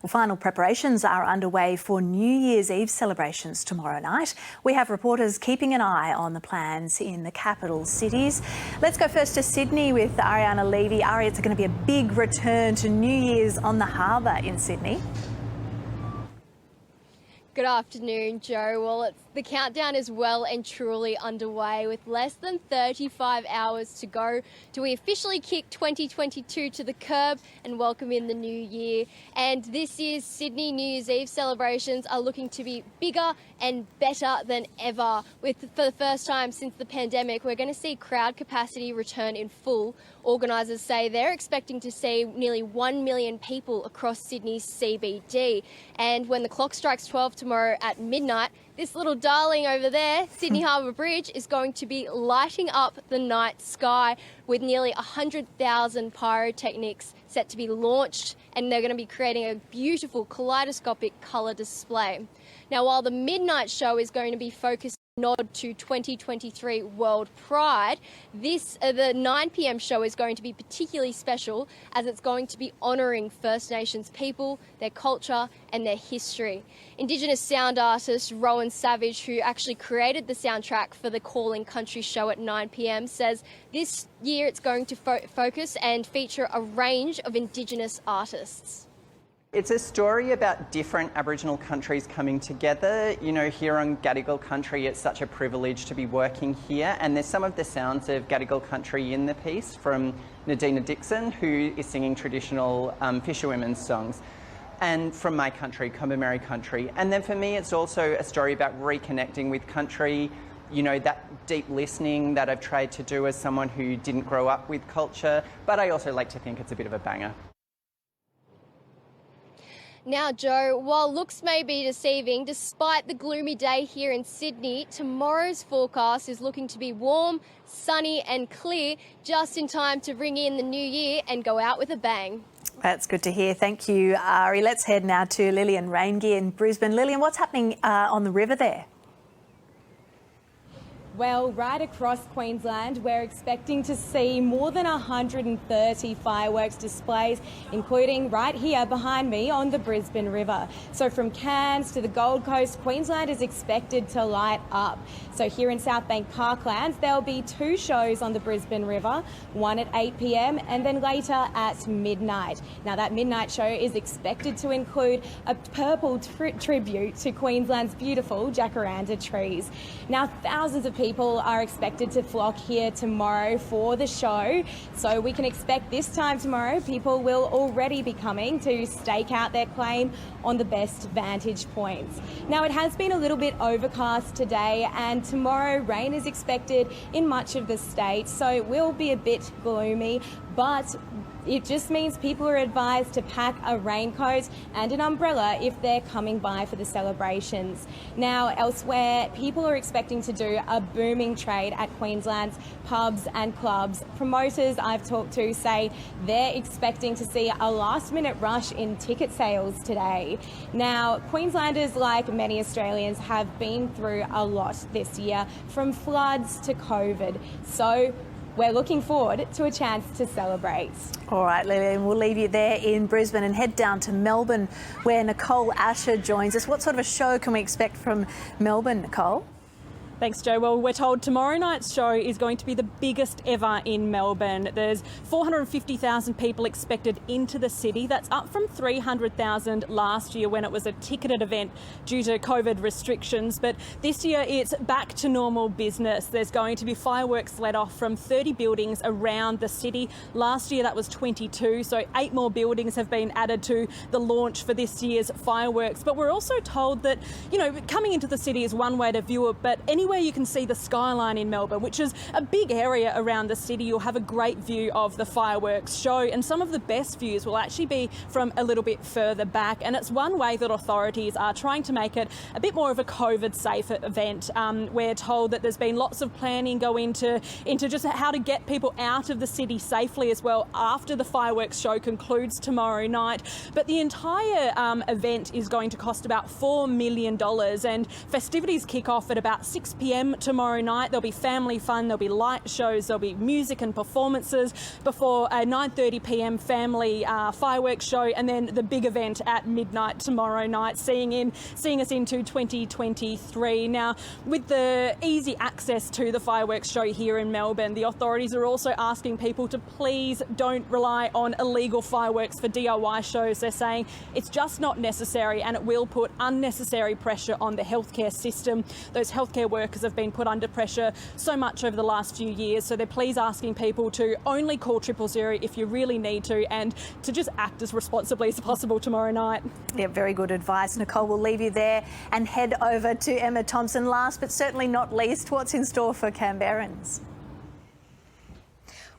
Well, final preparations are underway for New Year's Eve celebrations tomorrow night. We have reporters keeping an eye on the plans in the capital cities. Let's go first to Sydney with Ariana Levy. Ari, it's going to be a big return to New Year's on the harbour in Sydney. Good afternoon, Joe. Well, the countdown is well and truly underway with less than 35 hours to go till we officially kick 2022 to the curb and welcome in the new year. And this year's Sydney New Year's Eve celebrations are looking to be bigger and better than ever. For the first time since the pandemic, we're going to see crowd capacity return in full. Organisers say they're expecting to see nearly 1 million people across Sydney's CBD. And when the clock strikes 12 tomorrow at midnight, this little darling over there, Sydney Harbour Bridge, is going to be lighting up the night sky with nearly 100,000 pyrotechnics set to be launched, and they're going to be creating a beautiful kaleidoscopic colour display. Now, while the midnight show is going to be focused nod to 2023 World Pride, the 9 p.m. show is going to be particularly special as it's going to be honouring First Nations people, their culture and their history. Indigenous sound artist Rowan Savage, who actually created the soundtrack for the Calling Country show at 9 p.m, says this year it's going to focus and feature a range of Indigenous artists. It's a story about different Aboriginal countries coming together. You know, here on Gadigal country, it's such a privilege to be working here, and there's some of the sounds of Gadigal country in the piece from Nadina Dixon, who is singing traditional fisherwomen's songs, and from my country, Kombumerri country. And then for me, it's also a story about reconnecting with country, you know, that deep listening that I've tried to do as someone who didn't grow up with culture, but I also like to think it's a bit of a banger. Now, Joe, while looks may be deceiving, despite the gloomy day here in Sydney, tomorrow's forecast is looking to be warm, sunny and clear, just in time to bring in the new year and go out with a bang. That's good to hear. Thank you, Ari. Let's head now to Lillian Raingear in Brisbane. Lillian, what's happening on the river there? Well, right across Queensland, we're expecting to see more than 130 fireworks displays, including right here behind me on the Brisbane River. So from Cairns to the Gold Coast, Queensland is expected to light up. So here in South Bank Parklands, there'll be 2 shows on the Brisbane River, one at 8 p.m. and then later at midnight. Now that midnight show is expected to include a purple tribute to Queensland's beautiful jacaranda trees. Now thousands of people are expected to flock here tomorrow for the show, so we can expect this time tomorrow people will already be coming to stake out their claim on the best vantage points. Now it has been a little bit overcast today, and tomorrow rain is expected in much of the state, so it will be a bit gloomy, but it just means people are advised to pack a raincoat and an umbrella if they're coming by for the celebrations. Now, elsewhere, people are expecting to do a booming trade at Queensland's pubs and clubs. Promoters I've talked to say they're expecting to see a last-minute rush in ticket sales today. Now, Queenslanders, like many Australians, have been through a lot this year, from floods to COVID. So we're looking forward to a chance to celebrate. All right, Lillian, we'll leave you there in Brisbane and head down to Melbourne, where Nicole Asher joins us. What sort of a show can we expect from Melbourne, Nicole? Thanks, Joe. Well, we're told tomorrow night's show is going to be the biggest ever in Melbourne. There's 450,000 people expected into the city. That's up from 300,000 last year when it was a ticketed event due to COVID restrictions. But this year it's back to normal business. There's going to be fireworks let off from 30 buildings around the city. Last year that was 22, so 8 more buildings have been added to the launch for this year's fireworks. But we're also told that, you know, coming into the city is one way to view it, but anywhere you can see the skyline in Melbourne, which is a big area around the city, you'll have a great view of the fireworks show, and some of the best views will actually be from a little bit further back, and it's one way that authorities are trying to make it a bit more of a COVID safe event. We're told that there's been lots of planning go into just how to get people out of the city safely as well after the fireworks show concludes tomorrow night. But the entire event is going to cost about $4 million, and festivities kick off at about 6 6 p.m. tomorrow night. There'll be family fun, there'll be light shows, there'll be music and performances before a 9:30 p.m. family fireworks show, and then the big event at midnight tomorrow night, seeing us into 2023. Now, with the easy access to the fireworks show here in Melbourne, the authorities are also asking people to please don't rely on illegal fireworks for DIY shows. They're saying it's just not necessary, and it will put unnecessary pressure on the healthcare system. Those healthcare workers have been put under pressure so much over the last few years, so they're please asking people to only call 000 if you really need to, and to just act as responsibly as possible tomorrow night. Yeah, very good advice, Nicole. We'll leave you there and head over to Emma Thompson. Last but certainly not least, what's in store for Canberrans?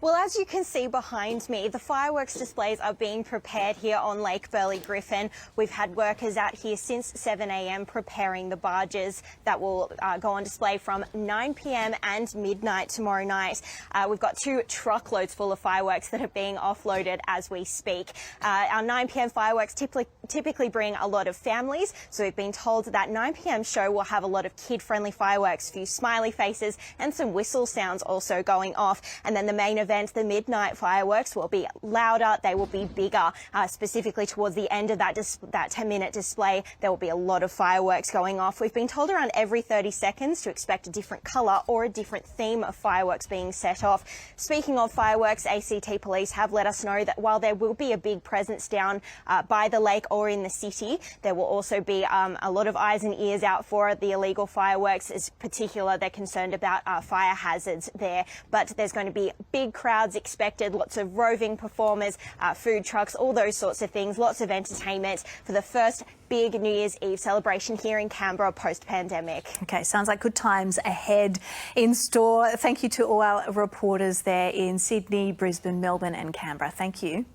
Well, as you can see behind me, the fireworks displays are being prepared here on Lake Burley Griffin. We've had workers out here since 7 a.m. preparing the barges that will go on display from 9 p.m. and midnight tomorrow night. We've got 2 truckloads full of fireworks that are being offloaded as we speak. Our 9 p.m. fireworks typically bring a lot of families, so we've been told that 9 p.m. show will have a lot of kid-friendly fireworks, a few smiley faces and some whistle sounds also going off. And then the main event, the midnight fireworks, will be louder, they will be bigger. Specifically towards the end of that 10-minute display, there will be a lot of fireworks going off. We've been told around every 30 seconds to expect a different colour or a different theme of fireworks being set off. Speaking of fireworks, ACT Police have let us know that while there will be a big presence down by the lake or in the city, there will also be a lot of eyes and ears out for the illegal fireworks. In particular, they're concerned about fire hazards there, but there's going to be big crowds expected, lots of roving performers, food trucks, all those sorts of things, lots of entertainment for the first big New Year's Eve celebration here in Canberra post-pandemic. Okay, sounds like good times ahead in store. Thank you to all our reporters there in Sydney, Brisbane, Melbourne and Canberra. Thank you.